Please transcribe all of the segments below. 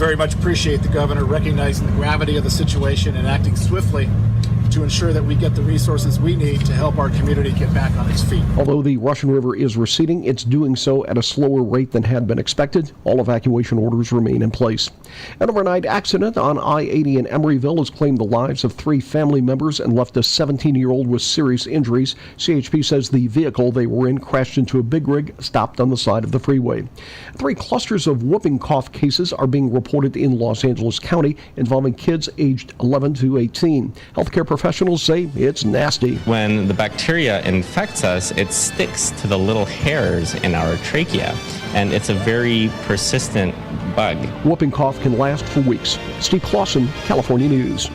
very much appreciate the governor recognizing the gravity of the situation and acting swiftly to ensure that we get the resources we need to help our community get back on its feet. Although the Russian River is receding, it's doing so at a slower rate than had been expected. All evacuation orders remain in place. An overnight accident on I-80 in Emeryville has claimed the lives of 3 family members and left a 17-year-old with serious injuries. CHP says the vehicle they were in crashed into a big rig stopped on the side of the freeway. 3 clusters of whooping cough cases are being reported in Los Angeles County involving kids aged 11 to 18. Healthcare professionals say it's nasty. When the bacteria infects us, it sticks to the little hairs in our trachea, and it's a very persistent bug. Whooping cough can last for weeks. Steve Clausen, California News.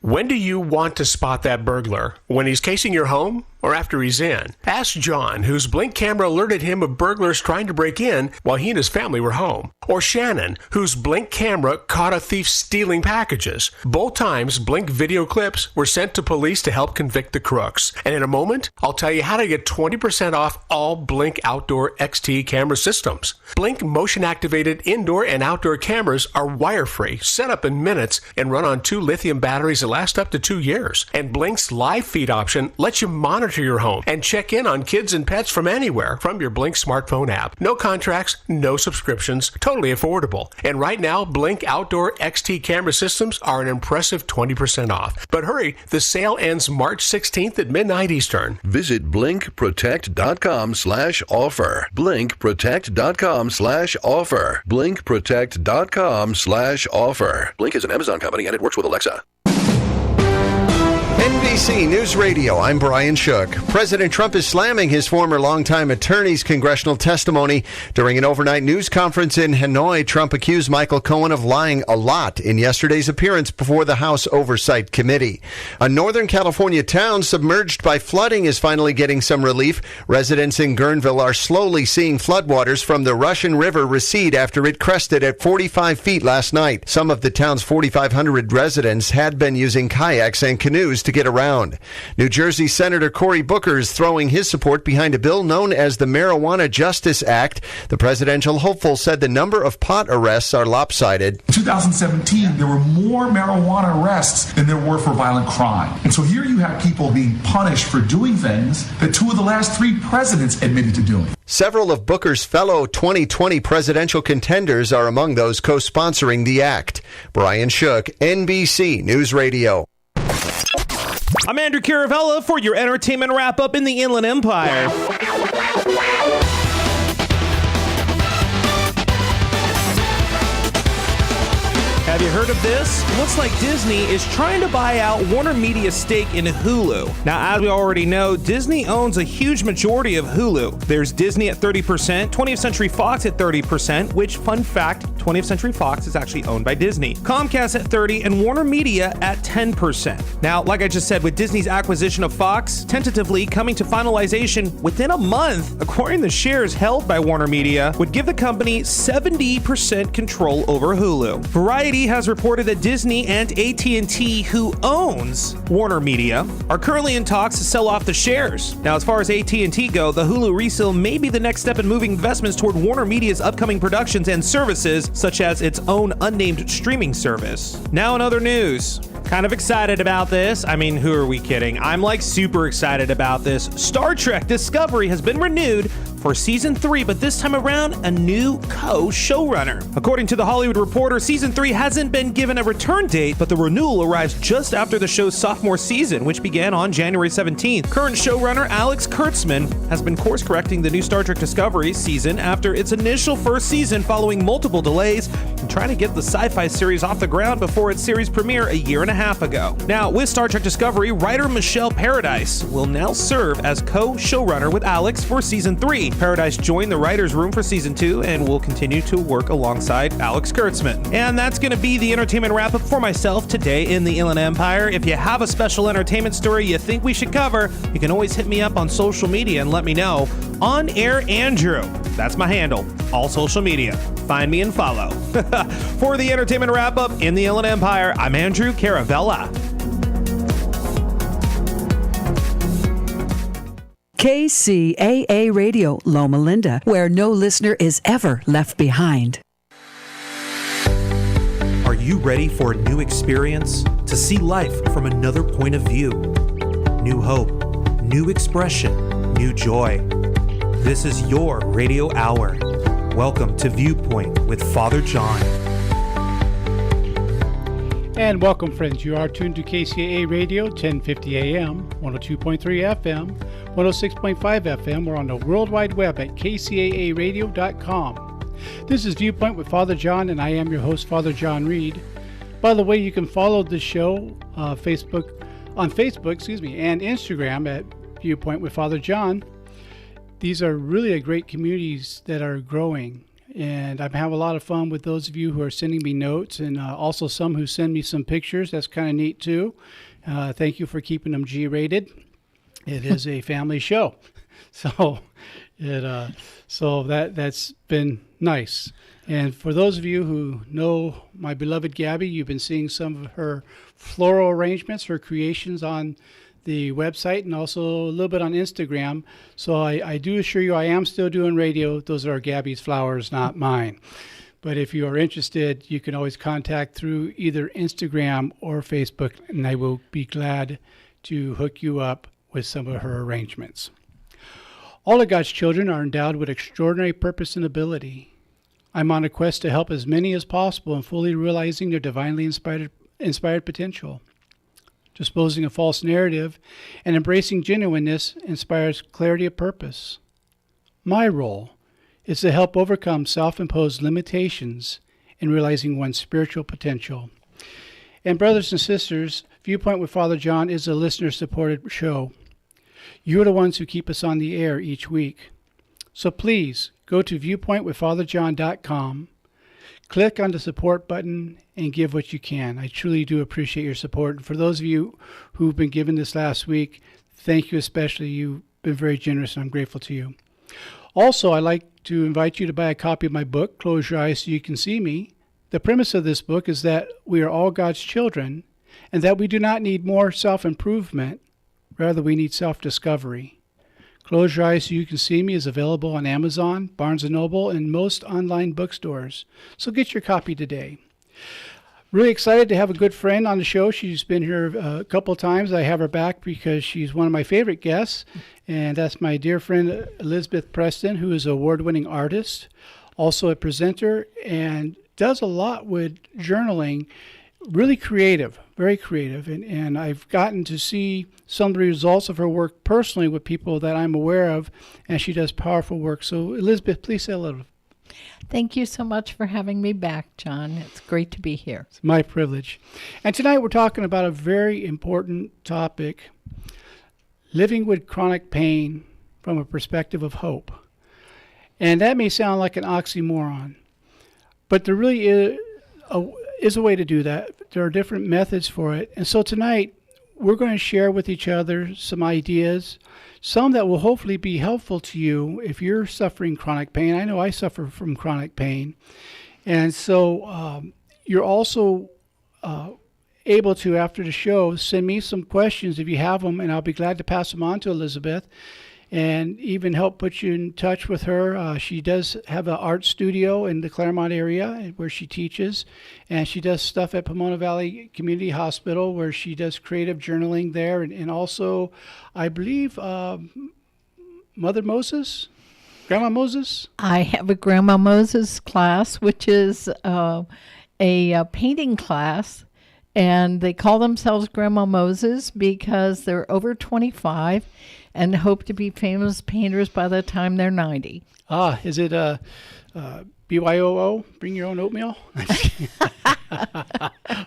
When do you want to spot that burglar? When he's casing your home or after he's in? Ask John, whose Blink camera alerted him of burglars trying to break in while he and his family were home. Or Shannon, whose Blink camera caught a thief stealing packages. Both times, Blink video clips were sent to police to help convict the crooks. And in a moment, I'll tell you how to get 20% off all Blink Outdoor XT camera systems. Blink motion-activated indoor and outdoor cameras are wire-free, set up in minutes, and run on 2 lithium batteries that last up to 2 years. And Blink's live feed option lets you monitor your home and check in on kids and pets from anywhere from your Blink smartphone app. No contracts, no subscriptions, totally affordable. And right now, Blink Outdoor XT camera systems are an impressive 20% off. But hurry, the sale ends March 16th at midnight Eastern. Visit blinkprotect.com/offer. blinkprotect.com/offer. blinkprotect.com/offer. Blink is an Amazon company and it works with Alexa. NBC News Radio, I'm Brian Shook. President Trump is slamming his former longtime attorney's congressional testimony. During an overnight news conference in Hanoi, Trump accused Michael Cohen of lying a lot in yesterday's appearance before the House Oversight Committee. A Northern California town submerged by flooding is finally getting some relief. Residents in Guerneville are slowly seeing floodwaters from the Russian River recede after it crested at 45 feet last night. Some of the town's 4,500 residents had been using kayaks and canoes to get around. New Jersey Senator Cory Booker is throwing his support behind a bill known as the Marijuana Justice Act. The presidential hopeful said the number of pot arrests are lopsided. In 2017, there were more marijuana arrests than there were for violent crime. And so here you have people being punished for doing things that 2 of the last 3 presidents admitted to doing. Several of Booker's fellow 2020 presidential contenders are among those co-sponsoring the act. Brian Shook, NBC News Radio. I'm Andrew Caravella for your entertainment wrap-up in the Inland Empire. Have you heard of this? Looks like Disney is trying to buy out Warner Media's stake in Hulu. Now, as we already know, Disney owns a huge majority of Hulu. There's Disney at 30%, 20th Century Fox at 30%, which, fun fact, 20th Century Fox is actually owned by Disney. Comcast at 30%, and Warner Media at 10%. Now, like I just said, with Disney's acquisition of Fox tentatively coming to finalization within a month, acquiring the shares held by Warner Media would give the company 70% control over Hulu. Variety has reported that Disney and AT&T, who owns Warner Media, are currently in talks to sell off the shares. Now, as far as AT&T go, the Hulu resale may be the next step in moving investments toward Warner Media's upcoming productions and services, such as its own unnamed streaming service. Now in other news, kind of excited about this. I mean, who are we kidding? I'm like super excited about this. Star Trek Discovery has been renewed for season 3, but this time around, a new co-showrunner. According to The Hollywood Reporter, season 3 hasn't been given a return date, but the renewal arrives just after the show's sophomore season, which began on January 17th. Current showrunner Alex Kurtzman has been course-correcting the new Star Trek Discovery season after its initial first season following multiple delays and trying to get the sci-fi series off the ground before its series premiere a year and a half ago. Now, with Star Trek Discovery, writer Michelle Paradise will now serve as co-showrunner with Alex for season 3. Paradise joined the writer's room for season 2 and will continue to work alongside Alex Kurtzman. And that's going to be the entertainment wrap-up for myself today in the Inland Empire. If you have a special entertainment story you think we should cover, you can always hit me up on social media and let me know. On Air Andrew, that's my handle, all social media. Find me and follow. For the entertainment wrap-up in the Inland Empire, I'm Andrew Caravella. KCAA Radio, Loma Linda, where no listener is ever left behind. you ready for a new experience? To see life from another point of view? New hope, new expression, new joy. This is your radio hour. Welcome to Viewpoint with Father John. And welcome, friends. You are tuned to KCAA Radio, 1050 AM, 102.3 FM, 106.5 FM. We're on the World Wide Web at kcaaradio.com. This is Viewpoint with Father John, and I am your host, Father John Reed. By the way, you can follow the show on Facebook, and Instagram at Viewpoint with Father John. These are really great communities that are growing. And I have a lot of fun with those of you who are sending me notes, and also some who send me some pictures. That's kind of neat too. Thank you for keeping them G-rated. It is a family show, so that's been nice. And for those of you who know my beloved Gabby, you've been seeing some of her floral arrangements, her creations on the website, and also a little bit on Instagram. So I do assure you I am still doing radio. Those are Gabby's flowers, not mine. But if you are interested, you can always contact through either Instagram or Facebook, and I will be glad to hook you up with some of her arrangements. All of God's children are endowed with extraordinary purpose and ability. I'm on a quest to help as many as possible in fully realizing their divinely inspired potential. Disposing a false narrative and embracing genuineness inspires clarity of purpose. My role is to help overcome self-imposed limitations in realizing one's spiritual potential. And brothers and sisters, Viewpoint with Father John is a listener-supported show. You're the ones who keep us on the air each week. So please go to viewpointwithfatherjohn.com. Click on the support button and give what you can. I truly do appreciate your support. And for those of you who've been given this last week, thank you especially. You've been very generous, and I'm grateful to you. Also, I'd like to invite you to buy a copy of my book, Close Your Eyes So You Can See Me. The premise of this book is that we are all God's children and that we do not need more self-improvement. Rather, we need self-discovery. Close Your Eyes So You Can See Me is available on Amazon, Barnes & Noble, and most online bookstores. So get your copy today. Really excited to have a good friend on the show. She's been here a couple times. I have her back because she's one of my favorite guests, and that's my dear friend Elizabeth Preston, who is an award-winning artist, also a presenter, and does a lot with journaling. Really creative, very creative, and I've gotten to see some of the results of her work personally with people that I'm aware of, and she does powerful work. So, Elizabeth, please say hello. Thank you so much for having me back, John. It's great to be here. It's my privilege. And tonight we're talking about a very important topic, living with chronic pain from a perspective of hope. And that may sound like an oxymoron, but there really is a way to do that. There are different methods for it. And so tonight, we're going to share with each other some ideas, some that will hopefully be helpful to you if you're suffering chronic pain. I know I suffer from chronic pain. And so you're also able to, after the show, send me some questions if you have them, and I'll be glad to pass them on to Elizabeth and even help put you in touch with her. She does have an art studio in the Claremont area where she teaches, and she does stuff at Pomona Valley Community Hospital where she does creative journaling there, and also, I believe, Mother Moses? Grandma Moses? I have a Grandma Moses class, which is a painting class, and they call themselves Grandma Moses because they're over 25 and hope to be famous painters by the time they're 90. Is it BYOO? Bring your own oatmeal?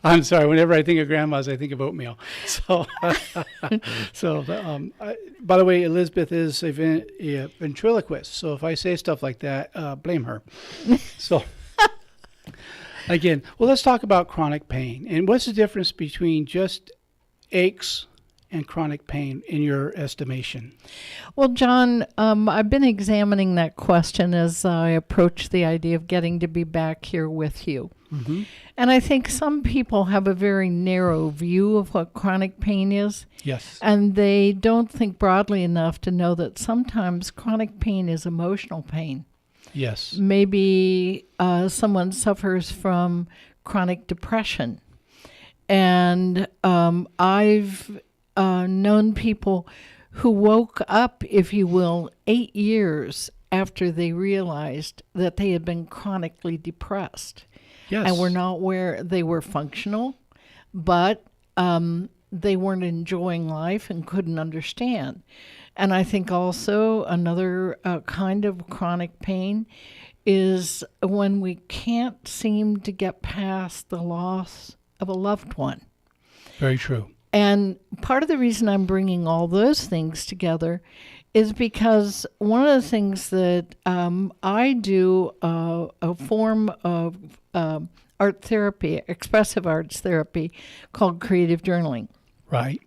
I'm sorry. Whenever I think of grandmas, I think of oatmeal. So, by the way, Elizabeth is a ventriloquist. So if I say stuff like that, blame her. So, again, well, let's talk about chronic pain. And what's the difference between just aches and chronic pain in your estimation? Well, John, I've been examining that question as I approach the idea of getting to be back here with you. Mm-hmm. And I think some people have a very narrow view of what chronic pain is. Yes. And they don't think broadly enough to know that sometimes chronic pain is emotional pain. Yes. Maybe someone suffers from chronic depression. And I've known people who woke up, if you will, 8 years after they realized that they had been chronically depressed. Yes. And were not where they were functional, but they weren't enjoying life and couldn't understand. And I think also another kind of chronic pain is when we can't seem to get past the loss of a loved one. Very true. And part of the reason I'm bringing all those things together is because one of the things that I do a form of art therapy, expressive arts therapy, called creative journaling. Right.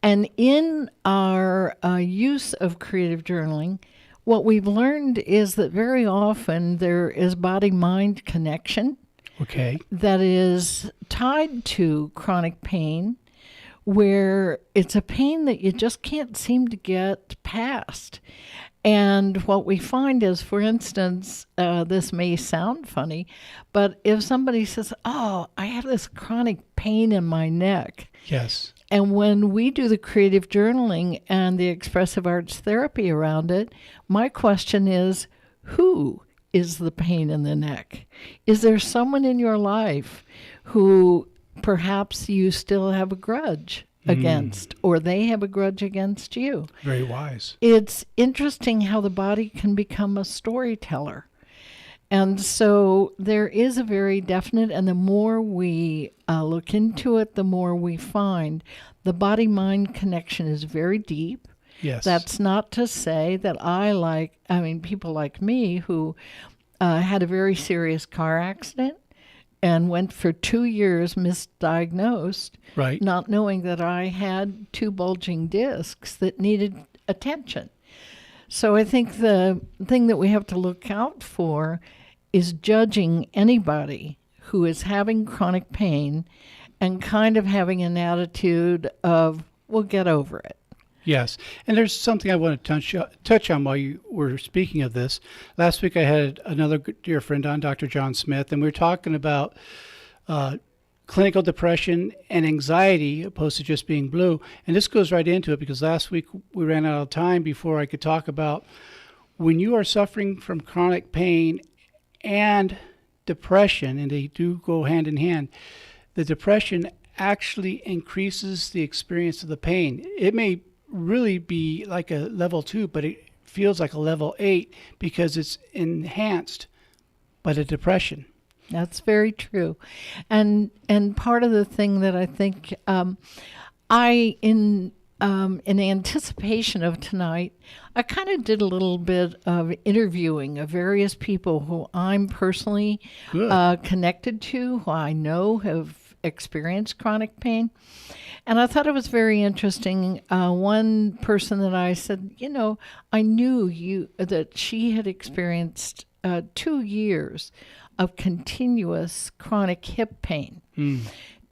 And in our use of creative journaling, what we've learned is that very often there is body-mind connection. Okay. That is tied to chronic pain, where it's a pain that you just can't seem to get past. And what we find is, for instance, this may sound funny, but if somebody says, oh, I have this chronic pain in my neck. Yes. And when we do the creative journaling and the expressive arts therapy around it, my question is, who is the pain in the neck? Is there someone in your life who perhaps you still have a grudge against, or they have a grudge against you? Very wise. It's interesting how the body can become a storyteller. And so there is a very definite, and the more we look into it, the more we find the body-mind connection is very deep. Yes. That's not to say that people like me who had a very serious car accident and went for 2 years misdiagnosed, right, not knowing that I had 2 bulging discs that needed attention. So I think the thing that we have to look out for is judging anybody who is having chronic pain and kind of having an attitude of, we'll get over it. Yes. And there's something I want to touch on while you were speaking of this. Last week I had another dear friend on, Dr. John Smith, and we were talking about clinical depression and anxiety opposed to just being blue. And this goes right into it because last week we ran out of time before I could talk about when you are suffering from chronic pain and depression, and they do go hand in hand, the depression actually increases the experience of the pain. It may really be like a level 2, but it feels like a level 8 because it's enhanced by the depression. That's very true. And part of the thing that I think in anticipation of tonight, I kind of did a little bit of interviewing of various people who I'm personally connected to, who I know have experienced chronic pain. And I thought it was very interesting. One person that I said, I knew that she had experienced 2 years of continuous chronic hip pain.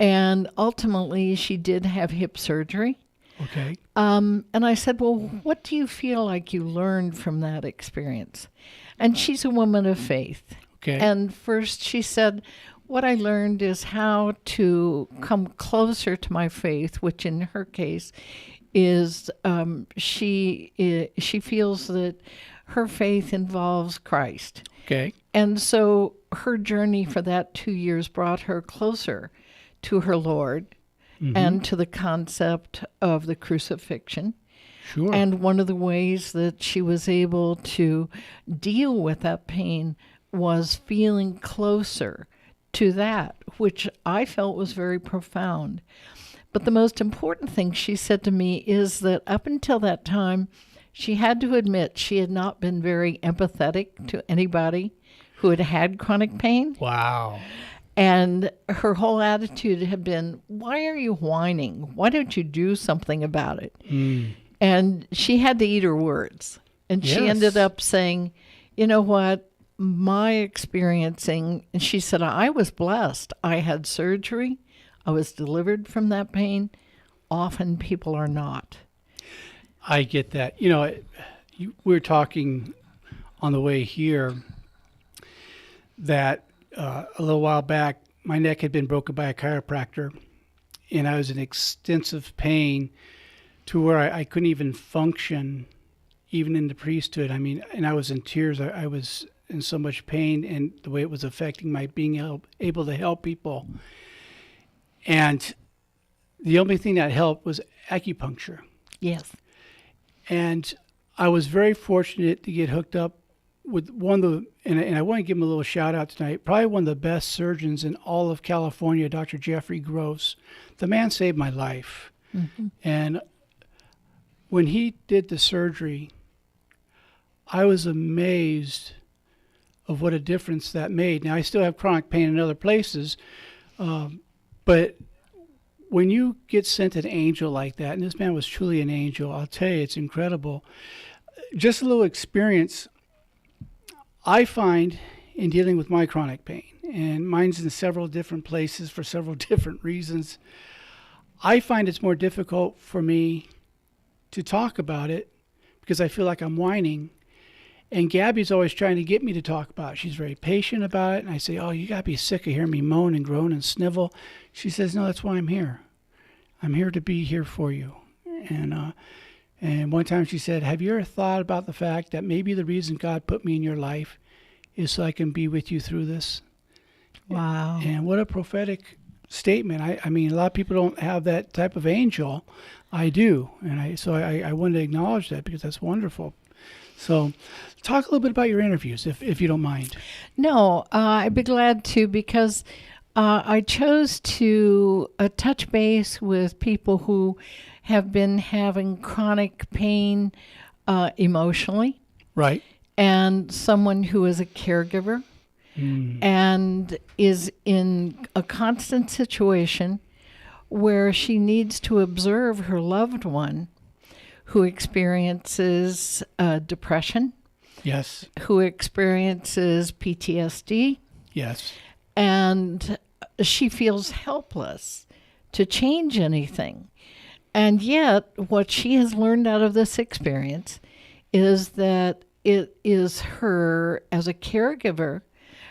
And ultimately, she did have hip surgery. Okay. And I said, well, what do you feel like you learned from that experience? And she's a woman of faith. Okay. And first she said, what I learned is how to come closer to my faith, which in her case is she feels that her faith involves Christ. Okay. And so her journey for that 2 years brought her closer to her Lord and to the concept of the crucifixion. Sure. And one of the ways that she was able to deal with that pain was feeling closer to that, which I felt was very profound. But the most important thing she said to me is that up until that time, she had to admit she had not been very empathetic to anybody who had had chronic pain. Wow. And her whole attitude had been, why are you whining? Why don't you do something about it? And she had to eat her words. And she ended up saying, you know what, my experiencing, and she said, I was blessed. I had surgery. I was delivered from that pain. Often people are not. I get that. We were talking on the way here that a little while back, my neck had been broken by a chiropractor, and I was in extensive pain to where I couldn't even function, even in the priesthood. I mean, and I was in tears. I was in so much pain, and the way it was affecting my being able to help people. And the only thing that helped was acupuncture. Yes. And I was very fortunate to get hooked up with one of the, and I want to give him a little shout out tonight, probably one of the best surgeons in all of California, Dr. Jeffrey Gross. The man saved my life. Mm-hmm. And when he did the surgery, I was amazed of what a difference that made. Now, I still have chronic pain in other places, but when you get sent an angel like that, and this man was truly an angel, I'll tell you, it's incredible. Just a little experience I find in dealing with my chronic pain, and mine's in several different places for several different reasons. I find it's more difficult for me to talk about it because I feel like I'm whining. And Gabby's always trying to get me to talk about it. She's very patient about it. And I say, oh, you got to be sick of hearing me moan and groan and snivel. She says, no, that's why I'm here. I'm here to be here for you. And one time she said, have you ever thought about the fact that maybe the reason God put me in your life is so I can be with you through this? Wow. And what a prophetic statement. I mean, a lot of people don't have that type of angel. I do. And I wanted to acknowledge that because that's wonderful. So talk a little bit about your interviews, if you don't mind. No, I'd be glad to, because I chose to touch base with people who have been having chronic pain emotionally. Right. And someone who is a caregiver and is in a constant situation where she needs to observe her loved one who experiences depression. Yes. Who experiences PTSD. Yes. And she feels helpless to change anything. And yet, what she has learned out of this experience is that it is her, as a caregiver,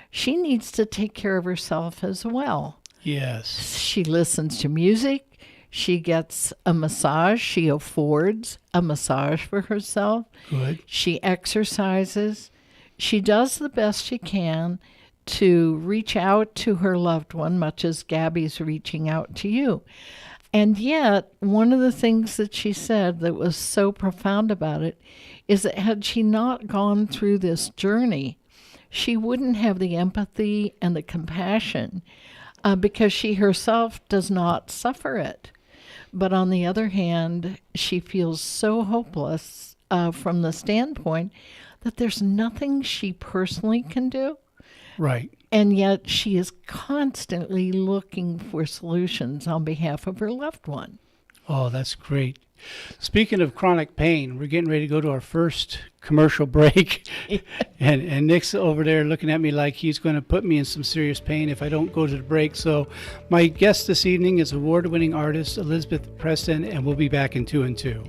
she needs to take care of herself as well. Yes. She listens to music. She gets a massage. She affords a massage for herself. Good. She exercises. She does the best she can to reach out to her loved one, much as Gabby's reaching out to you. And yet, one of the things that she said that was so profound about it is that had she not gone through this journey, she wouldn't have the empathy and the compassion because she herself does not suffer it. But on the other hand, she feels so hopeless from the standpoint that there's nothing she personally can do. Right. And yet she is constantly looking for solutions on behalf of her loved one. Oh, that's great. Speaking of chronic pain, we're getting ready to go to our first commercial break. and Nick's over there looking at me like he's going to put me in some serious pain if I don't go to the break. So my guest this evening is award-winning artist Elizabeth Preston, and we'll be back in 2 and 2.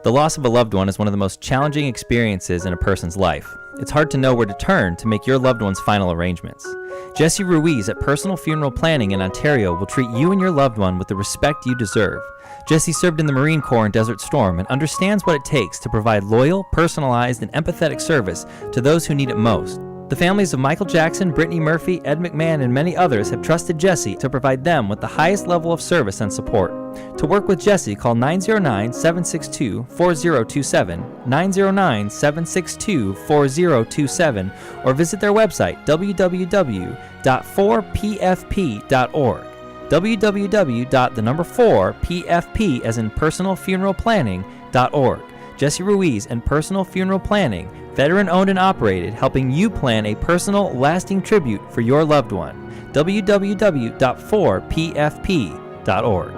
The loss of a loved one is one of the most challenging experiences in a person's life. It's hard to know where to turn to make your loved one's final arrangements. Jesse Ruiz at Personal Funeral Planning in Ontario will treat you and your loved one with the respect you deserve. Jesse served in the Marine Corps in Desert Storm and understands what it takes to provide loyal, personalized, and empathetic service to those who need it most. The families of Michael Jackson, Brittany Murphy, Ed McMahon, and many others have trusted Jesse to provide them with the highest level of service and support. To work with Jesse, call 909-762-4027, 909-762-4027, or visit their website, www.4pfp.org. www.4pfp as in personalfuneralplanning.org. Jesse Ruiz and Personal Funeral Planning, veteran-owned and operated, helping you plan a personal, lasting tribute for your loved one. www.4pfp.org.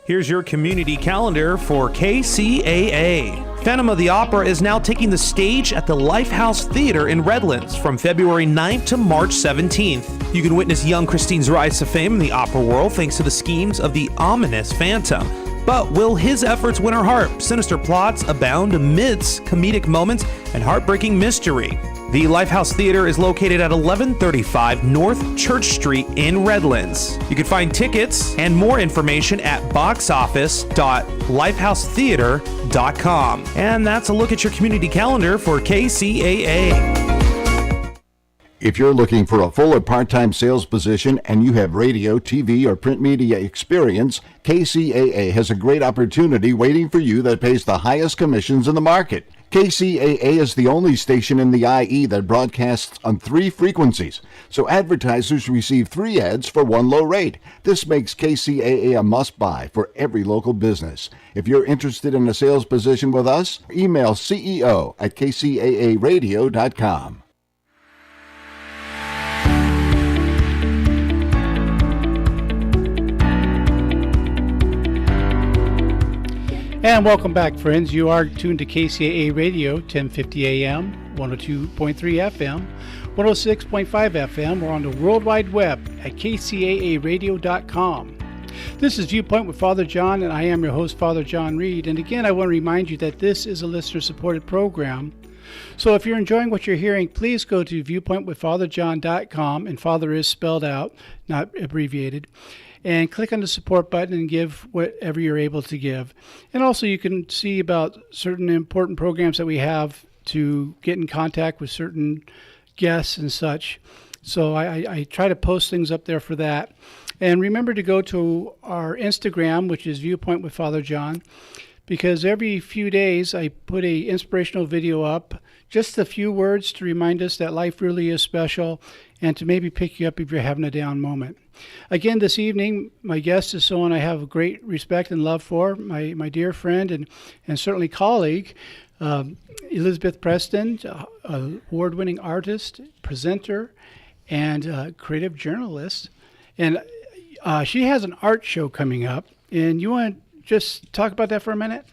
Here's your community calendar for KCAA. Phantom of the Opera is now taking the stage at the Lifehouse Theater in Redlands from February 9th to March 17th. You can witness young Christine's rise to fame in the opera world thanks to the schemes of the ominous Phantom. But will his efforts win her heart? Sinister plots abound amidst comedic moments and heartbreaking mystery. The Lifehouse Theater is located at 1135 North Church Street in Redlands. You can find tickets and more information at boxoffice.lifehousetheater.com. And that's a look at your community calendar for KCAA. If you're looking for a full or part-time sales position and you have radio, TV, or print media experience, KCAA has a great opportunity waiting for you that pays the highest commissions in the market. KCAA is the only station in the IE that broadcasts on 3 frequencies, so advertisers receive 3 ads for 1 low rate. This makes KCAA a must-buy for every local business. If you're interested in a sales position with us, email ceo@kcaaradio.com. And welcome back, friends. You are tuned to KCAA Radio, 1050 AM, 102.3 FM, 106.5 FM, or on the World Wide Web at kcaaradio.com. This is Viewpoint with Father John, and I am your host, Father John Reed. And again, I want to remind you that this is a listener-supported program. So if you're enjoying what you're hearing, please go to viewpointwithfatherjohn.com, and Father is spelled out, not abbreviated, and click on the support button and give whatever you're able to give. And also you can see about certain important programs that we have to get in contact with certain guests and such. So I try to post things up there for that. And remember to go to our Instagram, which is Viewpoint with Father John, because every few days I put a inspirational video up, just a few words to remind us that life really is special and to maybe pick you up if you're having a down moment. Again, this evening, my guest is someone I have great respect and love for, my dear friend and certainly colleague, Elizabeth Preston, award-winning artist, presenter, and creative journalist. And she has an art show coming up, and you want to just talk about that for a minute?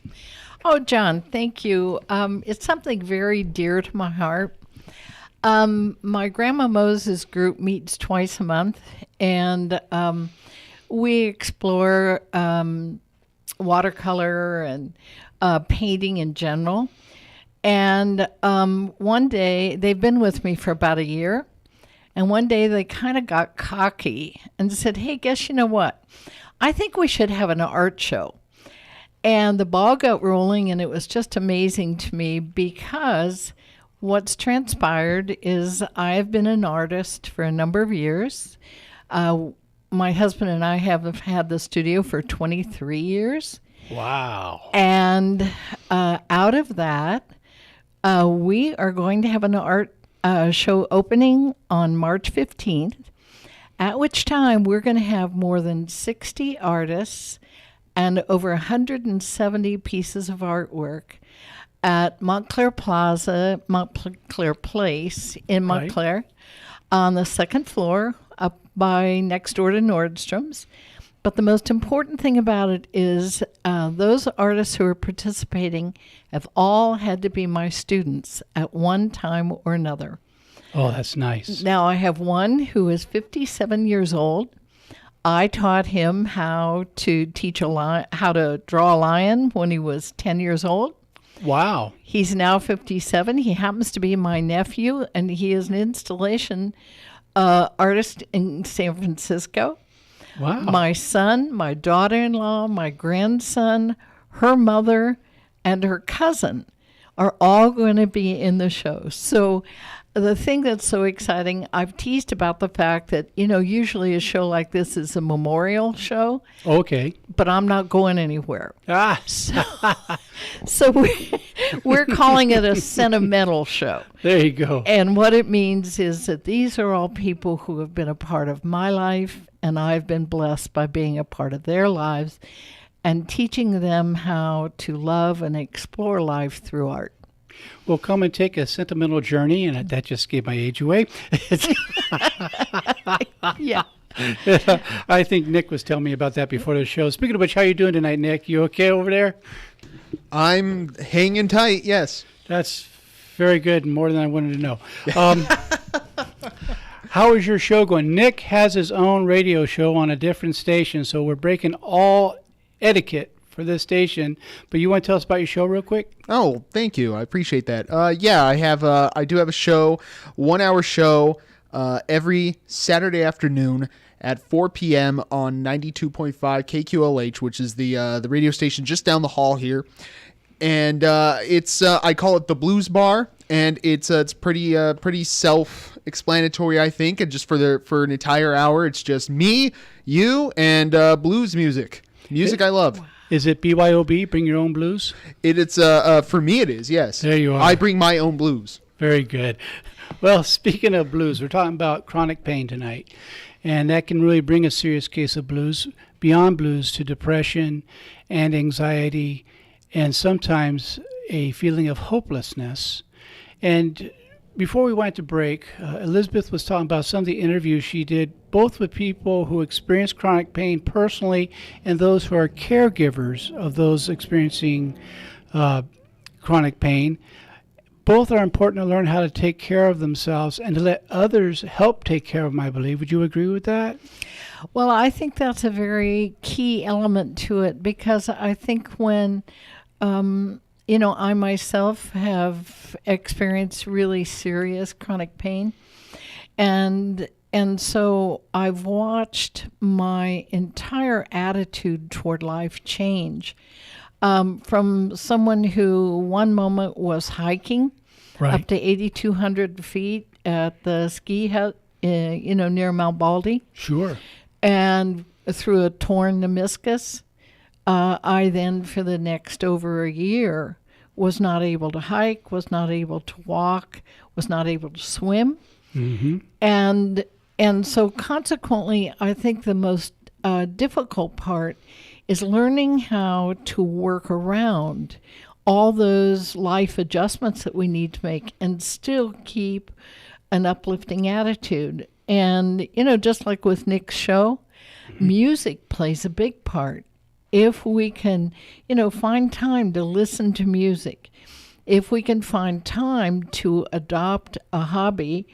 Oh, John, thank you. It's something very dear to my heart. My Grandma Moses group meets twice a month, and we explore watercolor and painting in general. And one day, they've been with me for about a year, and one day they kind of got cocky and said, hey, guess you know what? I think we should have an art show. And the ball got rolling, and it was just amazing to me because what's transpired is I've been an artist for a number of years. My husband and I have had the studio for 23 years. Wow. And out of that, we are going to have an art show opening on March 15th, at which time we're going to have more than 60 artists and over 170 pieces of artwork at Montclair Plaza, Montclair Place in Montclair, on the second floor, up by next door to Nordstrom's. But the most important thing about it is those artists who are participating have all had to be my students at one time or another. Oh, that's nice. Now, I have one who is 57 years old. I taught him how to how to draw a lion when he was 10 years old. Wow. He's now 57. He happens to be my nephew, and he is an installation artist in San Francisco. Wow. My son, my daughter-in-law, my grandson, her mother, and her cousin are all going to be in the show. So the thing that's so exciting, I've teased about the fact that, usually a show like this is a memorial show. Okay. But I'm not going anywhere. So we're calling it a sentimental show. There you go. And what it means is that these are all people who have been a part of my life, and I've been blessed by being a part of their lives and teaching them how to love and explore life through art. Well, come and take a sentimental journey, and that just gave my age away. Yeah. I think Nick was telling me about that before the show. Speaking of which, how you doing tonight, Nick? You okay over there? I'm hanging tight, yes. That's very good and more than I wanted to know. How is your show going? Nick has his own radio show on a different station, so we're breaking all etiquette for this station. But you want to tell us about your show real quick? Oh, thank you. I appreciate that. Yeah, I do have a show, 1 hour show, every Saturday afternoon at 4 p.m. on 92.5 KQLH, which is the radio station just down the hall here. And it's I call it the Blues Bar, and it's pretty self-explanatory, I think. And just for an entire hour, it's just me, you, and blues music. Music I love. Is it BYOB? Bring your own blues? It's for me it is, yes. There you are. I bring my own blues. Very good. Well, speaking of blues, we're talking about chronic pain tonight, and that can really bring a serious case of blues, beyond blues to depression and anxiety, and sometimes a feeling of hopelessness. And before we went to break, Elizabeth was talking about some of the interviews she did, both with people who experience chronic pain personally and those who are caregivers of those experiencing chronic pain. Both are important to learn how to take care of themselves and to let others help take care of them, I believe. Would you agree with that? Well, I think that's a very key element to it, because I think when I myself have experienced really serious chronic pain, and so I've watched my entire attitude toward life change, from someone who one moment was hiking up to 8,200 feet at the ski hut, near Mount Baldy. Sure. And through a torn meniscus. I then, for the next over a year, was not able to hike, was not able to walk, was not able to swim. Mm-hmm. And so consequently, I think the most difficult part is learning how to work around all those life adjustments that we need to make and still keep an uplifting attitude. And, just like with Nick's show, music plays a big part. If we can, find time to listen to music, if we can find time to adopt a hobby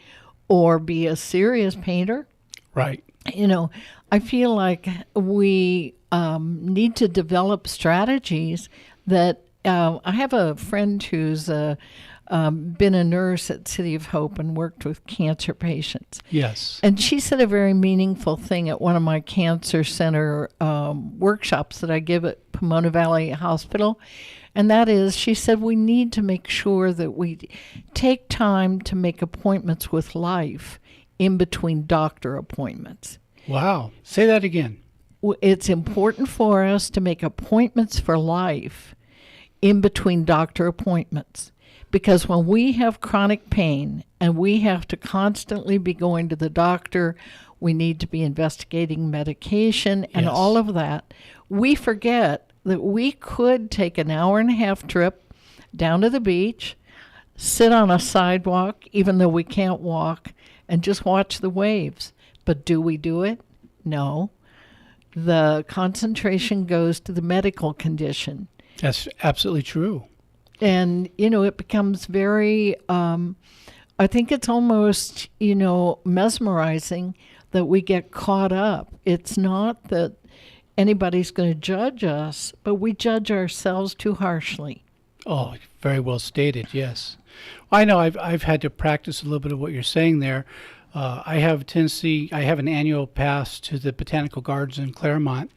or be a serious painter, right? I feel like we need to develop strategies that I have a friend who's been a nurse at City of Hope and worked with cancer patients. Yes. And she said a very meaningful thing at one of my cancer center workshops that I give at Pomona Valley Hospital. And that is, she said, we need to make sure that we take time to make appointments with life in between doctor appointments. Wow. Say that again. It's important for us to make appointments for life in between doctor appointments. Because when we have chronic pain and we have to constantly be going to the doctor, we need to be investigating medication and all of that, we forget that we could take an hour-and-a-half trip down to the beach, sit on a sidewalk, even though we can't walk, and just watch the waves. But do we do it? No. The concentration goes to the medical condition. That's absolutely true. And, it becomes very, I think it's almost, mesmerizing that we get caught up. It's not that anybody's going to judge us, but we judge ourselves too harshly. Oh, very well stated, yes. I know I've had to practice a little bit of what you're saying there. I have an annual pass to the Botanical Gardens in Claremont.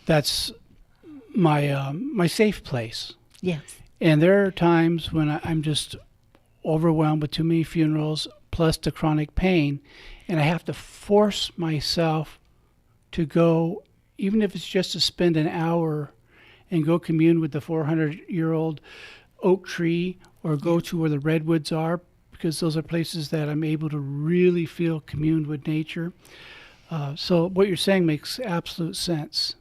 That's my safe place. Yes. And there are times when I'm just overwhelmed with too many funerals, plus the chronic pain, and I have to force myself to go, even if it's just to spend an hour and go commune with the 400-year-old oak tree or go to where the redwoods are, because those are places that I'm able to really feel communed with nature. So what you're saying makes absolute sense.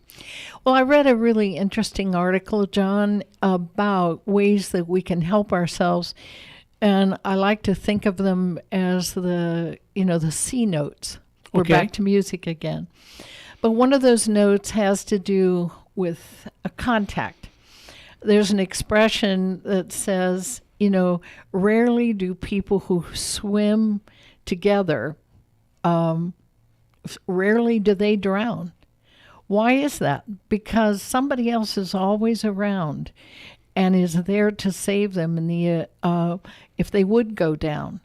Well, I read a really interesting article, John, about ways that we can help ourselves. And I like to think of them as the C notes. We're back to music again. But one of those notes has to do with a contact. there's an expression that says, rarely do people who swim together, rarely do they drown. Why is that? Because somebody else is always around and is there to save them if they would go down.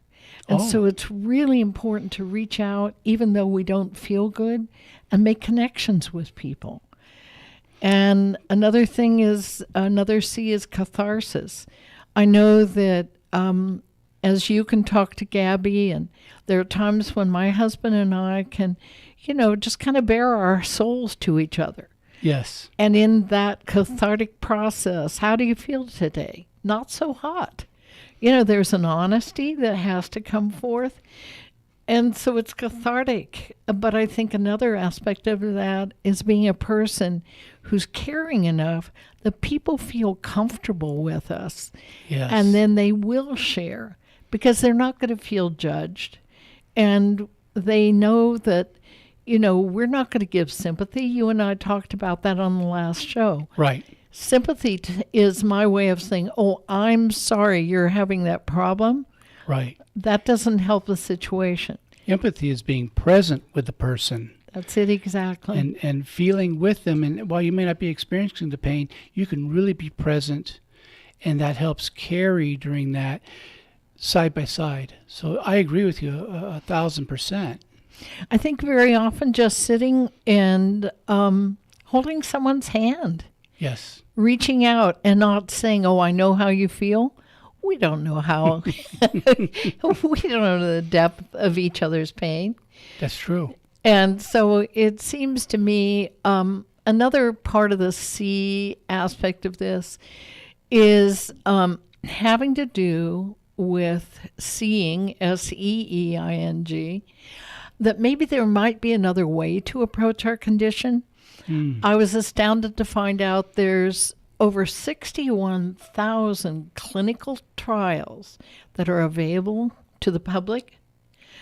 And so it's really important to reach out, even though we don't feel good, and make connections with people. And another C is catharsis. I know that as you can talk to Gabby, and there are times when my husband and I can, just kind of bare our souls to each other. Yes. And in that cathartic process, how do you feel today? Not so hot. There's an honesty that has to come forth. And so it's cathartic. But I think another aspect of that is being a person who's caring enough that people feel comfortable with us. Yes. And then they will share because they're not going to feel judged. And they know that, we're not going to give sympathy. You and I talked about that on the last show. Right. Sympathy is my way of saying, oh, I'm sorry you're having that problem. Right. That doesn't help the situation. Empathy is being present with the person. That's it, exactly. And feeling with them. And while you may not be experiencing the pain, you can really be present. And that helps carry during that side by side. So I agree with you 1,000%. I think very often just sitting and holding someone's hand. Yes. Reaching out and not saying, oh, I know how you feel. We don't know how. We don't know the depth of each other's pain. That's true. And so it seems to me another part of the C aspect of this is having to do with seeing, SEEING, that maybe there might be another way to approach our condition. I was astounded to find out there's over 61,000 clinical trials that are available to the public.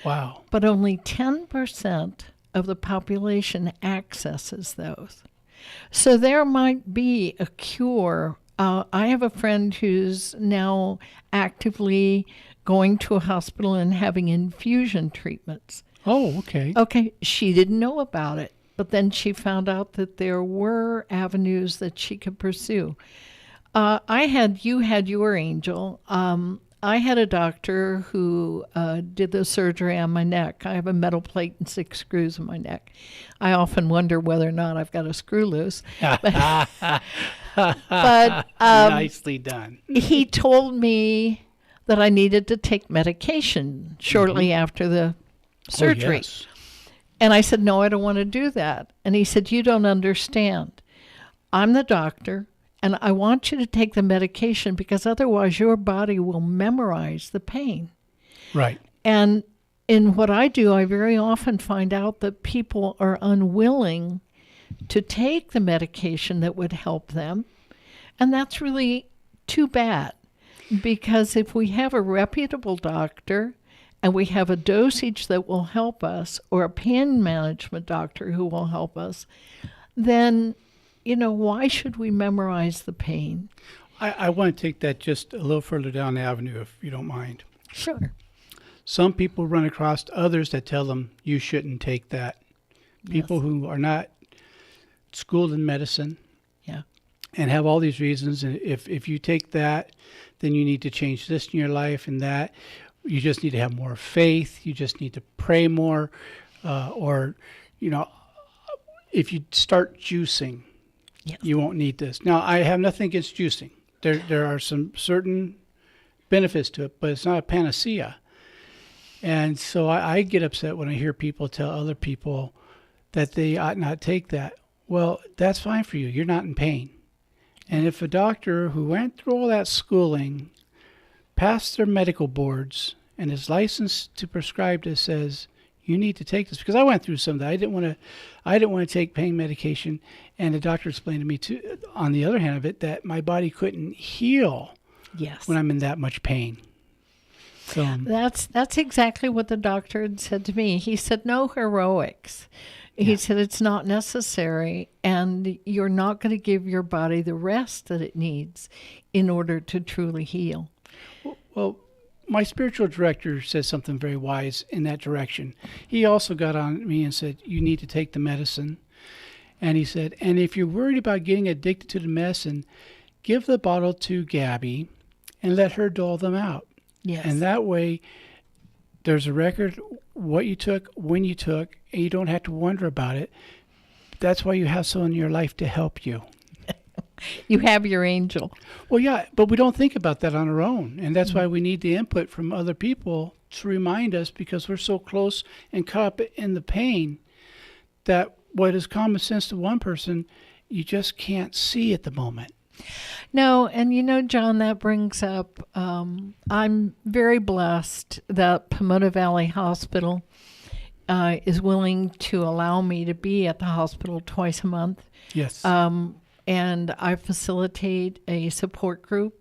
Wow. But only 10% of the population accesses those. So there might be a cure. I have a friend who's now actively going to a hospital and having infusion treatments. Oh, okay. Okay, she didn't know about it. But then she found out that there were avenues that she could pursue. You had your angel. I had a doctor who did the surgery on my neck. I have a metal plate and 6 screws in my neck. I often wonder whether or not I've got a screw loose. But nicely done. He told me that I needed to take medication shortly after the surgery. Oh, yes. And I said, no, I don't want to do that. And he said, you don't understand. I'm the doctor, and I want you to take the medication because otherwise your body will memorize the pain. Right. And in what I do, I very often find out that people are unwilling to take the medication that would help them. And that's really too bad because if we have a reputable doctor and we have a dosage that will help us, or a pain management doctor who will help us, then, why should we memorize the pain? I want to take that just a little further down the avenue, if you don't mind. Sure. Some people run across others that tell them you shouldn't take that. People who are not schooled in medicine. Yeah. And have all these reasons. And if you take that, then you need to change this in your life and that. You just need to have more faith. You just need to pray more. Or, if you start juicing, you won't need this. Now, I have nothing against juicing. There are some certain benefits to it, but it's not a panacea. And so I get upset when I hear people tell other people that they ought not take that. Well, that's fine for you. You're not in pain. And if a doctor who went through all that schooling, passed their medical boards, and is licensed to prescribe this, says you need to take this, because I went through some of that. I didn't want to take pain medication, and the doctor explained to me too, on the other hand of it, that my body couldn't heal when I'm in that much pain. So that's exactly what the doctor had said to me. He said, no heroics. He said it's not necessary, and you're not going to give your body the rest that it needs in order to truly heal. Well, my spiritual director says something very wise in that direction. He also got on me and said, you need to take the medicine. And he said, and if you're worried about getting addicted to the medicine, give the bottle to Gabby and let her dole them out. Yes. And that way, there's a record, what you took, when you took, and you don't have to wonder about it. That's why you have someone in your life to help you. You have your angel. Well, yeah, but we don't think about that on our own. And that's why we need the input from other people to remind us, because we're so close and caught up in the pain that what is common sense to one person, you just can't see at the moment. No, and you know, John, that brings up, I'm very blessed that Pomona Valley Hospital is willing to allow me to be at the hospital twice a month. Yes. And I facilitate a support group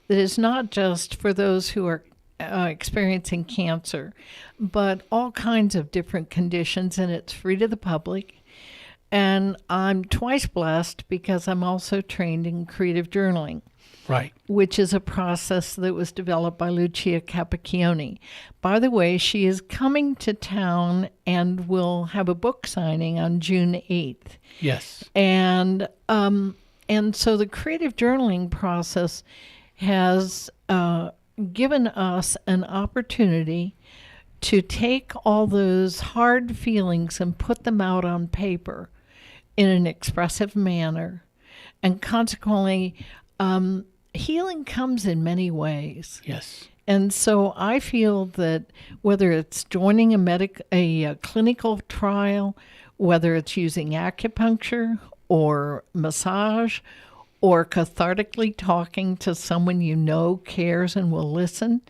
that is not just for those who are experiencing cancer, but all kinds of different conditions, and it's free to the public. And I'm twice blessed because I'm also trained in creative journaling. Right. Which is a process that was developed by Lucia Capacchione. By the way, she is coming to town and will have a book signing on June 8th. Yes. And so the creative journaling process has given us an opportunity to take all those hard feelings and put them out on paper in an expressive manner. And consequently, healing comes in many ways. Yes. And so I feel that whether it's joining a clinical trial, whether it's using acupuncture or massage, or cathartically talking to someone you know cares and will listen,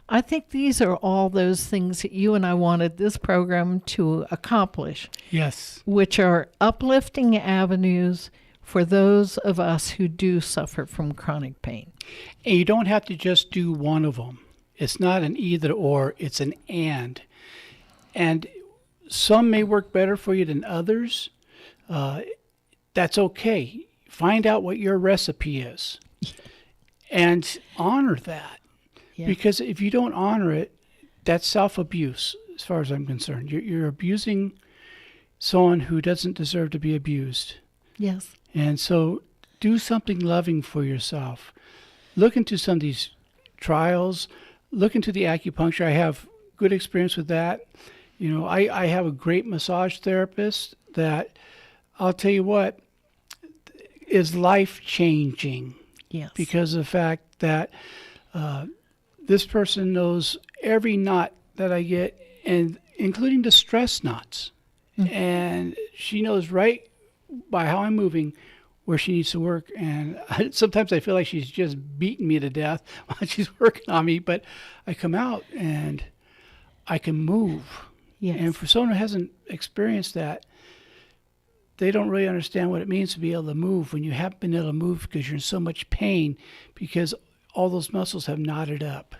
I think these are all those things that you and I wanted this program to accomplish. Yes. Which are uplifting avenues for those of us who do suffer from chronic pain. And you don't have to just do one of them. It's not an either or, it's an and. And some may work better for you than others. That's okay. Find out what your recipe is and honor that. Yeah. Because if you don't honor it, that's self-abuse as far as I'm concerned. You're abusing someone who doesn't deserve to be abused. Yes. And so do something loving for yourself. Look into some of these trials. Look into the acupuncture. I have good experience with that. You know, I have a great massage therapist that, I'll tell you what, is life-changing. Yes. Because of the fact that this person knows every knot that I get, and including the stress knots. Mm-hmm. And she knows right by how I'm moving where she needs to work. And sometimes I feel like she's just beating me to death while she's working on me, but I come out and I can move. Yes. And for someone who hasn't experienced that, they don't really understand what it means to be able to move when you haven't been able to move because you're in so much pain because all those muscles have knotted up.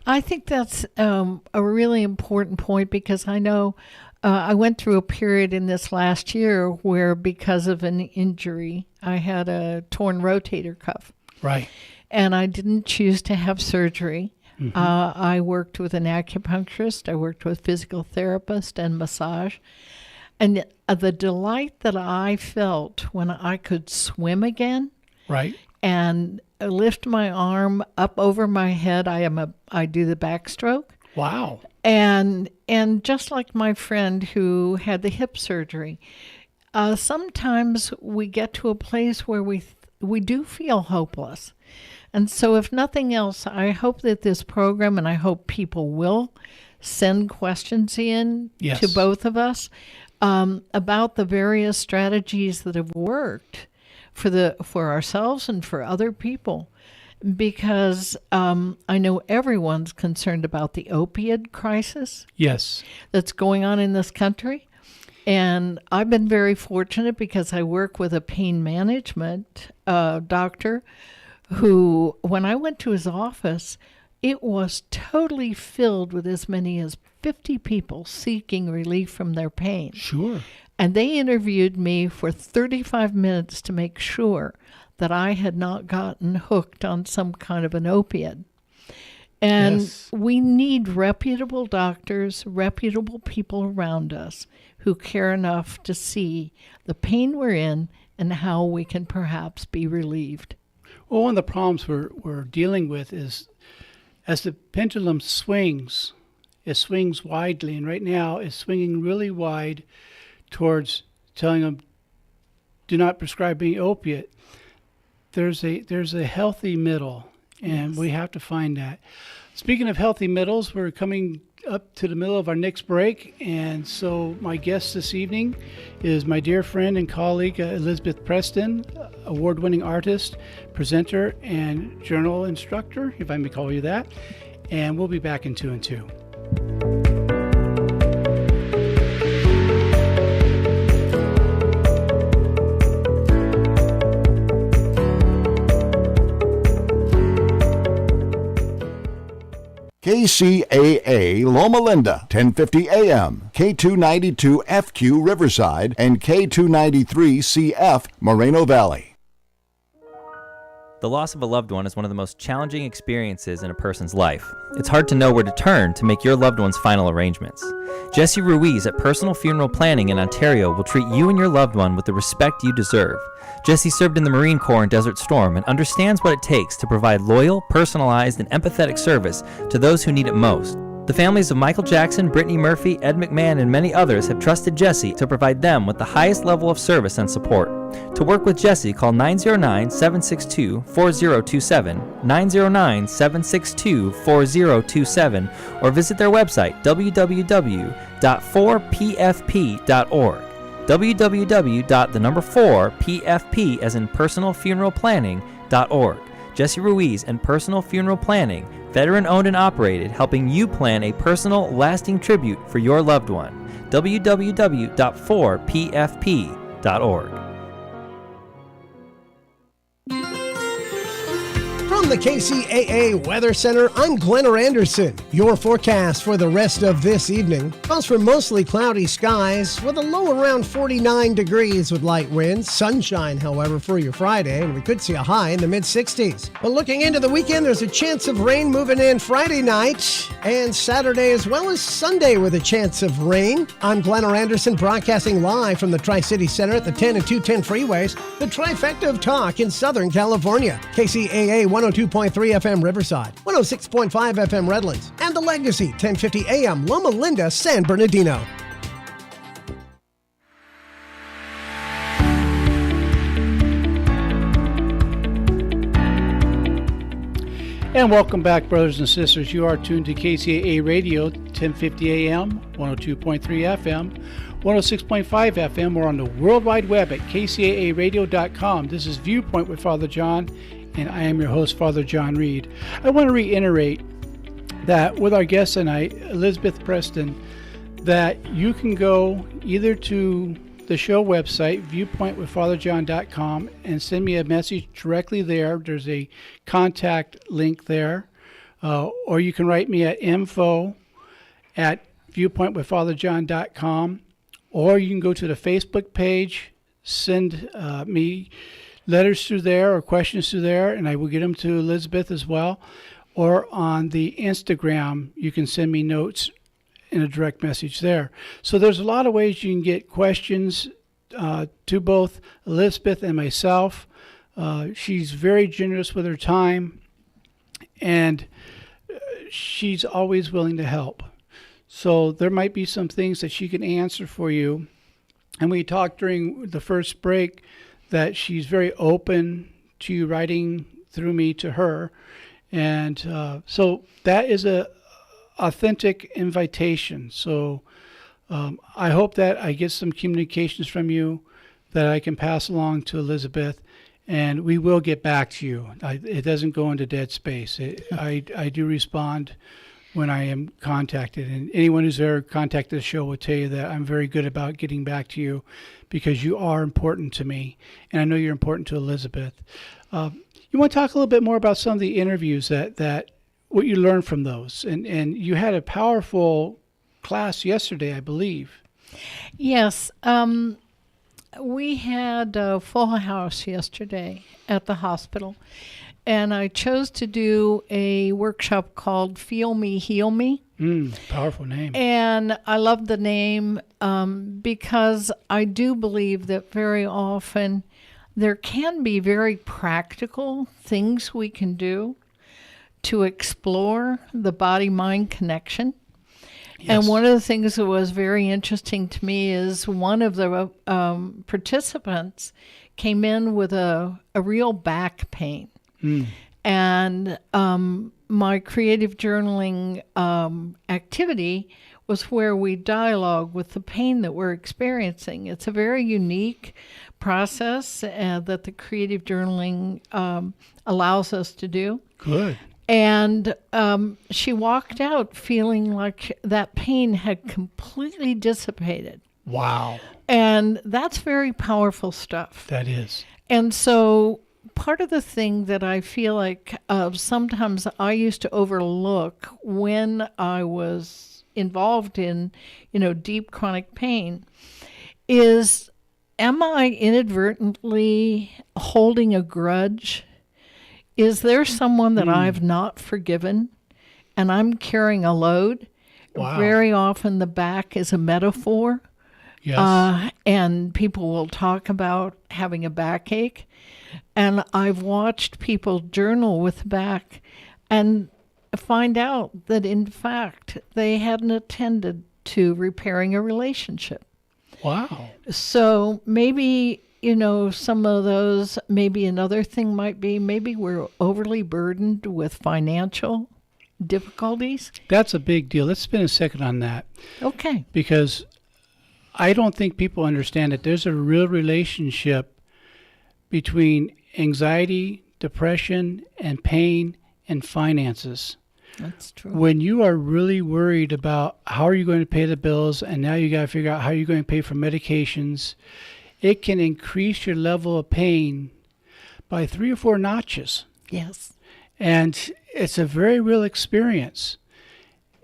I think that's a really important point, because I know I went through a period in this last year where, because of an injury, I had a torn rotator cuff. Right. And I didn't choose to have surgery. Mm-hmm. I worked with an acupuncturist. I worked with a physical therapist and massage. And the delight that I felt when I could swim again. Right. And lift my arm up over my head. I do the backstroke. Wow. And just like my friend who had the hip surgery, sometimes we get to a place where we do feel hopeless. And so if nothing else, I hope that this program, and I hope people will send questions in yes. to both of us about the various strategies that have worked for ourselves and for other people, because I know everyone's concerned about the opioid crisis. Yes. That's going on in this country. And I've been very fortunate because I work with a pain management doctor who, when I went to his office, it was totally filled with as many as 50 people seeking relief from their pain. Sure. And they interviewed me for 35 minutes to make sure that I had not gotten hooked on some kind of an opiate. And we need reputable doctors, reputable people around us who care enough to see the pain we're in and how we can perhaps be relieved. Well, one of the problems we're dealing with is as the pendulum swings, it swings widely. And right now it's swinging really wide towards telling them, do not prescribe any opiate. There's a healthy middle, and we have to find that. Speaking of healthy middles, we're coming up to the middle of our next break, and so my guest this evening is my dear friend and colleague Elizabeth Preston, award-winning artist, presenter, and journal instructor, if I may call you that. And we'll be back in 2 and 2. KCAA Loma Linda, 1050 AM, K292FQ Riverside, and K293CF Moreno Valley. The loss of a loved one is one of the most challenging experiences in a person's life. It's hard to know where to turn to make your loved one's final arrangements. Jesse Ruiz at Personal Funeral Planning in Ontario will treat you and your loved one with the respect you deserve. Jesse served in the Marine Corps in Desert Storm and understands what it takes to provide loyal, personalized, and empathetic service to those who need it most. The families of Michael Jackson, Brittany Murphy, Ed McMahon, and many others have trusted Jesse to provide them with the highest level of service and support. To work with Jesse, call 909-762-4027, 909-762-4027, or visit their website, www.4pfp.org. www.4pfp as in personal funeral planning.org. Jesse Ruiz and Personal Funeral Planning, veteran-owned and operated, helping you plan a personal, lasting tribute for your loved one. www.4pfp.org. From the KCAA Weather Center, I'm Glenn Anderson. Your forecast for the rest of this evening calls for mostly cloudy skies with a low around 49 degrees with light winds. Sunshine, however, for your Friday, and we could see a high in the mid-60s. But looking into the weekend, there's a chance of rain moving in Friday night and Saturday as well as Sunday with a chance of rain. I'm Glenn Anderson broadcasting live from the Tri-City Center at the 10 and 210 freeways, the trifecta of talk in Southern California. KCAA 102.3 FM Riverside, 106.5 FM Redlands, and the Legacy 1050 AM Loma Linda, San Bernardino. And welcome back, brothers and sisters. You are tuned to KCAA Radio, 1050 AM, 102.3 FM, 106.5 FM. We're on the World Wide Web at kcaaradio.com. This is Viewpoint with Father John, and I am your host, Father John Reed. I want to reiterate that with our guest tonight, Elizabeth Preston, that you can go either to the show website, viewpointwithfatherjohn.com, and send me a message directly there. There's a contact link there. Or you can write me at info@viewpointwithfatherjohn.com, or you can go to the Facebook page, send me letters through there or questions through there, and I will get them to Elizabeth as well. Or on the Instagram, you can send me notes in a direct message there. So there's a lot of ways you can get questions to both Elizabeth and myself. She's very generous with her time, and she's always willing to help. So there might be some things that she can answer for you. And we talked during the first break that she's very open to you writing through me to her. And so that is a authentic invitation. So I hope that I get some communications from you that I can pass along to Elizabeth, and we will get back to you. It doesn't go into dead space. I do respond when I am contacted, and anyone who's ever contacted the show will tell you that I'm very good about getting back to you because you are important to me, and I know you're important to Elizabeth. You want to talk a little bit more about some of the interviews that what you learned from those. And you had a powerful class yesterday, I believe. Yes. We had a full house yesterday at the hospital, and I chose to do a workshop called Feel Me, Heal Me. Powerful name. And I love the name because I do believe that very often there can be very practical things we can do to explore the body-mind connection. Yes. And one of the things that was very interesting to me is one of the participants came in with a real back pain. And my creative journaling activity was where we dialogue with the pain that we're experiencing. It's a very unique process that the creative journaling allows us to do. Good. And she walked out feeling like that pain had completely dissipated. Wow. And that's very powerful stuff. That is. And so part of the thing that I feel like sometimes I used to overlook when I was involved in, deep chronic pain is, am I inadvertently holding a grudge? Is there someone that I've not forgiven and I'm carrying a load? Wow. Very often the back is a metaphor. Yes. And people will talk about having a backache. And I've watched people journal with the back and find out that, in fact, they hadn't attended to repairing a relationship. Wow. So maybe, some of those, maybe another thing might be maybe we're overly burdened with financial difficulties. That's a big deal. Let's spend a second on that. Okay. Because I don't think people understand that there's a real relationship between anxiety, depression, and pain and finances. That's true. When you are really worried about how are you going to pay the bills, and now you got to figure out how you're going to pay for medications, it can increase your level of pain by 3 or 4 notches. Yes. And it's a very real experience.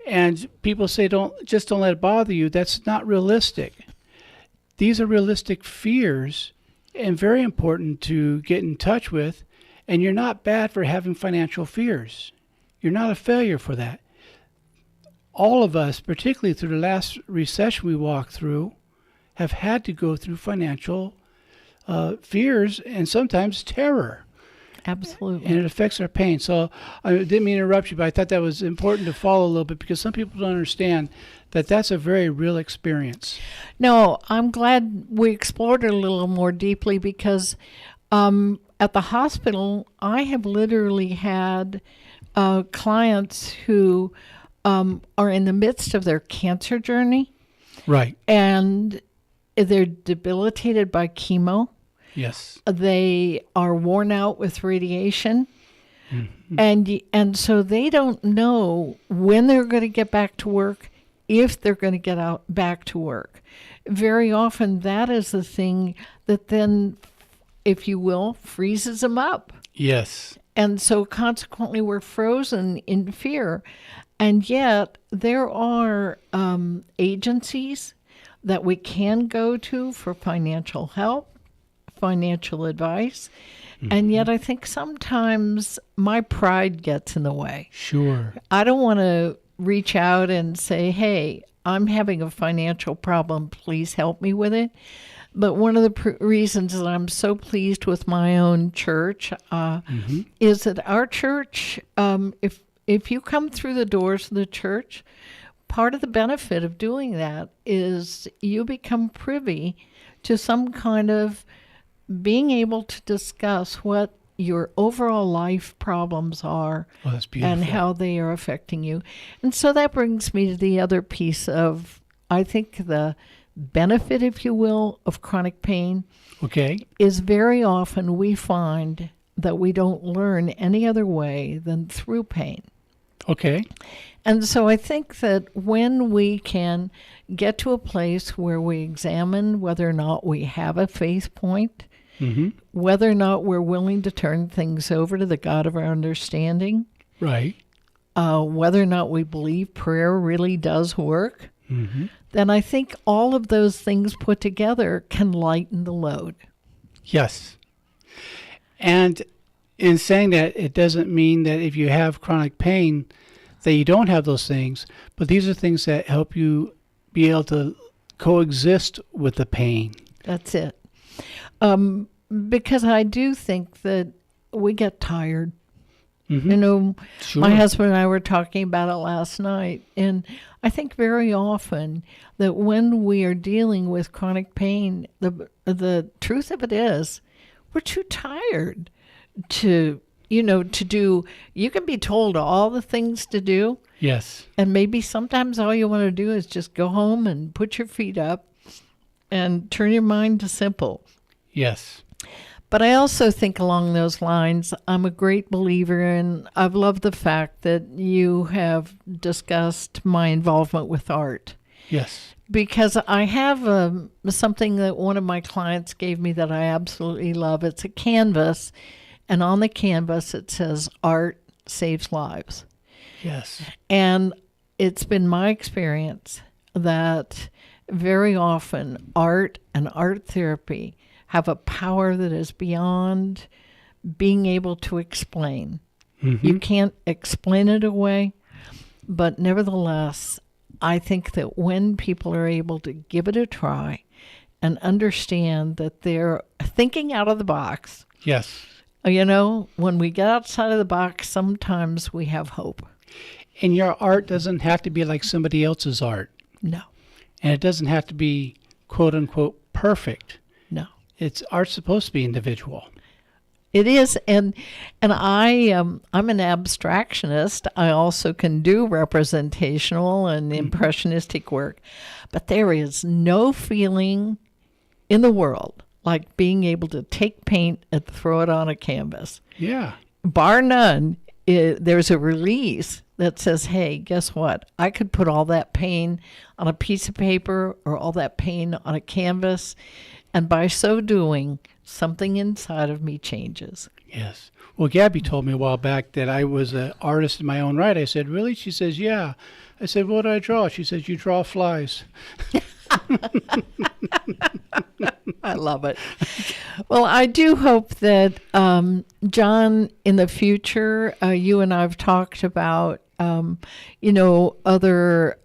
And people say, don't let it bother you. That's not realistic. These are realistic fears and very important to get in touch with. And you're not bad for having financial fears. You're not a failure for that. All of us, particularly through the last recession we walked through, have had to go through financial fears and sometimes terror. Absolutely. And it affects our pain. So I didn't mean to interrupt you, but I thought that was important to follow a little bit because some people don't understand that that's a very real experience. No, I'm glad we explored it a little more deeply because at the hospital, I have literally had clients who are in the midst of their cancer journey. Right. And they're debilitated by chemo. Yes. They are worn out with radiation. Mm-hmm. And so they don't know when they're going to get back to work, if they're going to get back to work. Very often that is the thing that then, if you will, freezes them up. Yes. And so consequently we're frozen in fear. And yet there are agencies that we can go to for financial help, financial advice. Mm-hmm. And yet I think sometimes my pride gets in the way. Sure. I don't want to reach out and say, hey, I'm having a financial problem. Please help me with it. But one of the reasons that I'm so pleased with my own church is that our church, if you come through the doors of the church, part of the benefit of doing that is you become privy to some kind of being able to discuss what your overall life problems are and how they are affecting you. And so that brings me to the other piece of, I think, the benefit, if you will, of chronic pain. Okay. Is very often we find that we don't learn any other way than through pain. Okay. And so I think that when we can get to a place where we examine whether or not we have a faith point, whether or not we're willing to turn things over to the God of our understanding, right, whether or not we believe prayer really does work, Mm-hmm. then I think all of those things put together can lighten the load. Yes. And in saying that, it doesn't mean that if you have chronic pain that you don't have those things, but these are things that help you be able to coexist with the pain. That's it. Because I do think that we get tired. Mm-hmm. You know, Sure. my husband and I were talking about it last night, and I think very often that when we are dealing with chronic pain, the truth of it is we're too tired to do. You can be told all the things to do, Yes. and maybe sometimes all you want to do is just go home and put your feet up and turn your mind to simple. Yes. But I also think along those lines, I'm a great believer in, I've loved the fact that you have discussed my involvement with art. Yes. Because I have something that one of my clients gave me that I absolutely love. It's a canvas, and on the canvas it says, "Art saves lives." Yes. And it's been my experience that very often art and art therapy have a power that is beyond being able to explain. Mm-hmm. You can't explain it away, but nevertheless, I think that when people are able to give it a try and understand that they're thinking out of the box, Yes. when we get outside of the box, sometimes we have hope. And your art doesn't have to be like somebody else's art. No. And it doesn't have to be quote unquote perfect. No. Art's supposed to be individual. It is, and I'm an abstractionist. I also can do representational and impressionistic work, but there is no feeling in the world like being able to take paint and throw it on a canvas. Yeah. Bar none, there's a release that says, hey, guess what? I could put all that pain on a piece of paper or all that pain on a canvas, and by so doing, something inside of me changes. Yes. Well, Gabby told me a while back that I was an artist in my own right. I said, really? She says, yeah. I said, what do I draw? She says, you draw flies. I love it. Well, I do hope that, John, in the future, you and I have talked about, other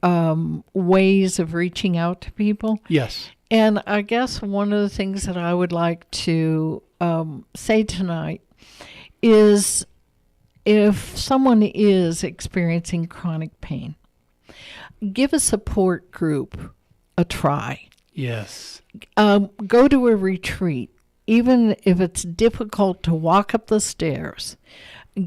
ways of reaching out to people. Yes. And I guess one of the things that I would like to say tonight is if someone is experiencing chronic pain, give a support group a try. Yes. Go to a retreat. Even if it's difficult to walk up the stairs,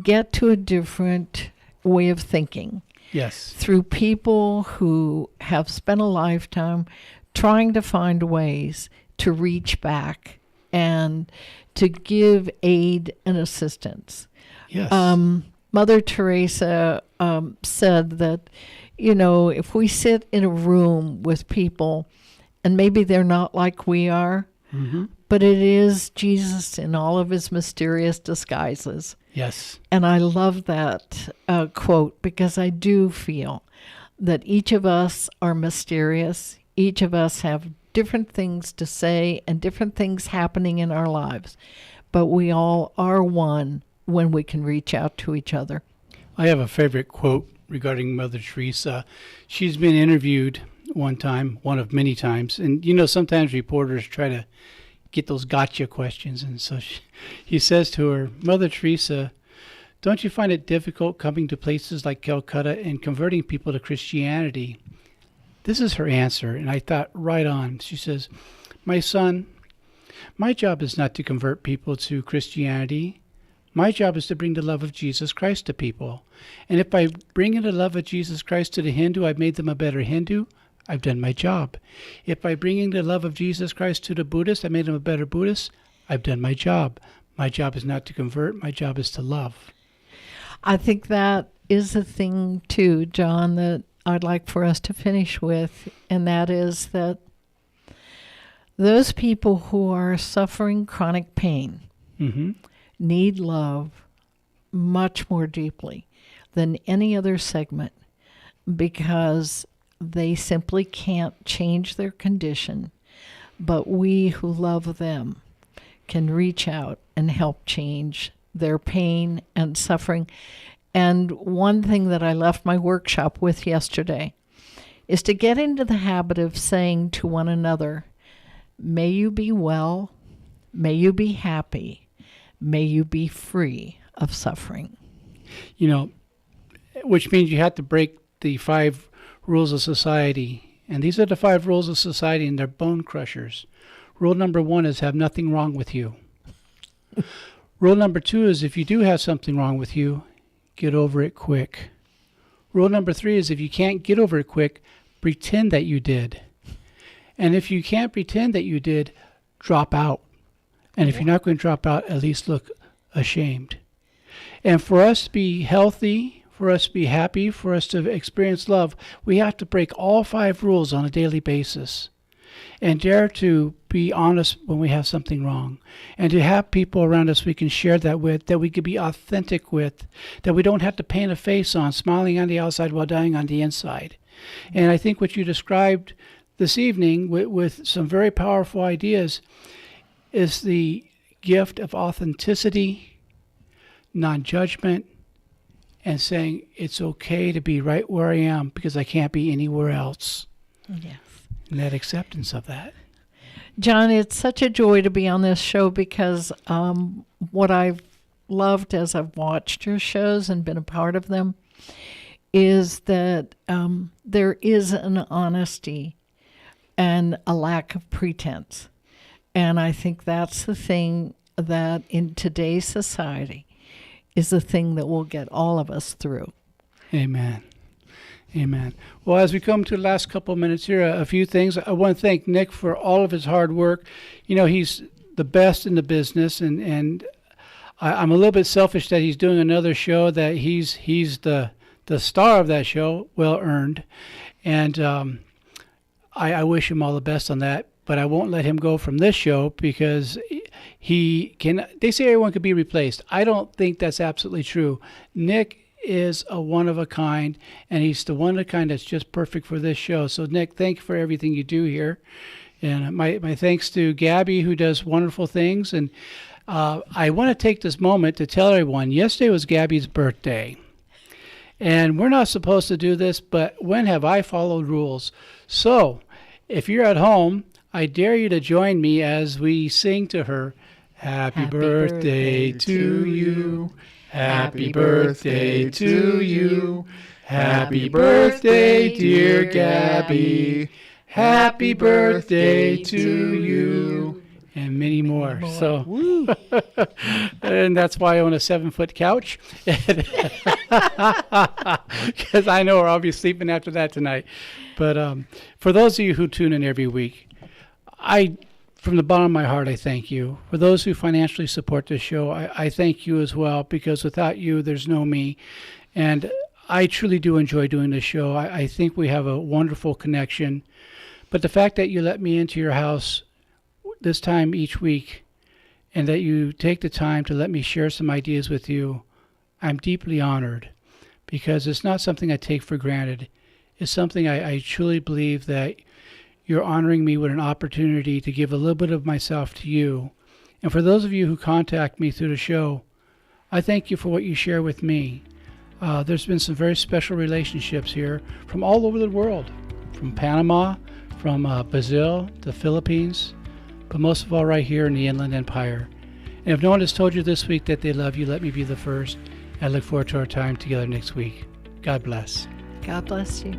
get to a different way of thinking. Yes. Through people who have spent a lifetime trying to find ways to reach back and to give aid and assistance. Yes. Mother Teresa said that, if we sit in a room with people and maybe they're not like we are, mm-hmm. but it is Jesus in all of his mysterious disguises. Yes. And I love that quote because I do feel that each of us are mysterious. Each of us have different things to say and different things happening in our lives, but we all are one when we can reach out to each other. I have a favorite quote regarding Mother Teresa. She's been interviewed one of many times, and sometimes reporters try to get those gotcha questions, and so he says to her, Mother Teresa, don't you find it difficult coming to places like Calcutta and converting people to Christianity? This is her answer, and I thought right on. She says, my son, my job is not to convert people to Christianity. My job is to bring the love of Jesus Christ to people. And if by bringing the love of Jesus Christ to the Hindu, I've made them a better Hindu, I've done my job. If by bringing the love of Jesus Christ to the Buddhist, I made them a better Buddhist, I've done my job. My job is not to convert. My job is to love. I think that is a thing, too, John, that I'd like for us to finish with, and that is that those people who are suffering chronic pain mm-hmm. need love much more deeply than any other segment because they simply can't change their condition. But we who love them can reach out and help change their pain and suffering. And one thing that I left my workshop with yesterday is to get into the habit of saying to one another, may you be well, may you be happy, may you be free of suffering. You know, which means you have to break the 5 rules of society. And these are the 5 rules of society, and they're bone crushers. Rule number 1 is have nothing wrong with you. Rule number 2 is if you do have something wrong with you, get over it quick. Rule number 3 is if you can't get over it quick, pretend that you did. And if you can't pretend that you did, drop out. And if you're not going to drop out, at least look ashamed. And for us to be healthy, for us to be happy, for us to experience love, we have to break all 5 rules on a daily basis and dare to be honest when we have something wrong, and to have people around us we can share that with, that we can be authentic with, that we don't have to paint a face on, smiling on the outside while dying on the inside. And I think what you described this evening with some very powerful ideas is the gift of authenticity, non-judgment, and saying it's okay to be right where I am because I can't be anywhere else. Yes. And that acceptance of that. John, it's such a joy to be on this show because what I've loved as I've watched your shows and been a part of them is that there is an honesty and a lack of pretense. And I think that's the thing that in today's society is the thing that will get all of us through. Amen. Amen. Well, as we come to the last couple of minutes here, a few things. I want to thank Nick for all of his hard work. You know, he's the best in the business, and I'm a little bit selfish that he's doing another show, that he's the star of that show, well earned. And I wish him all the best on that, but I won't let him go from this show because he can. They say everyone could be replaced. I don't think that's absolutely true. Nick is a one of a kind, and he's the one of a kind that's just perfect for this show. So Nick, thank you for everything you do here. And my thanks to Gabby, who does wonderful things. And I want to take this moment to tell everyone, yesterday was Gabby's birthday. And we're not supposed to do this, but when have I followed rules? So if you're at home, I dare you to join me as we sing to her, Happy birthday to you. Happy birthday to you. Happy birthday, dear Gabby. Happy birthday to you. And many more. So, and that's why I own a 7-foot couch. Because I know I'll be sleeping after that tonight. But for those of you who tune in every week, from the bottom of my heart, I thank you. For those who financially support this show, I thank you as well, because without you, there's no me. And I truly do enjoy doing this show. I think we have a wonderful connection. But the fact that you let me into your house this time each week, and that you take the time to let me share some ideas with you, I'm deeply honored, because it's not something I take for granted. It's something I truly believe that you're honoring me with an opportunity to give a little bit of myself to you. And for those of you who contact me through the show, I thank you for what you share with me. There's been some very special relationships here from all over the world, from Panama, from Brazil, the Philippines, but most of all right here in the Inland Empire. And if no one has told you this week that they love you, let me be the first. I look forward to our time together next week. God bless. God bless you.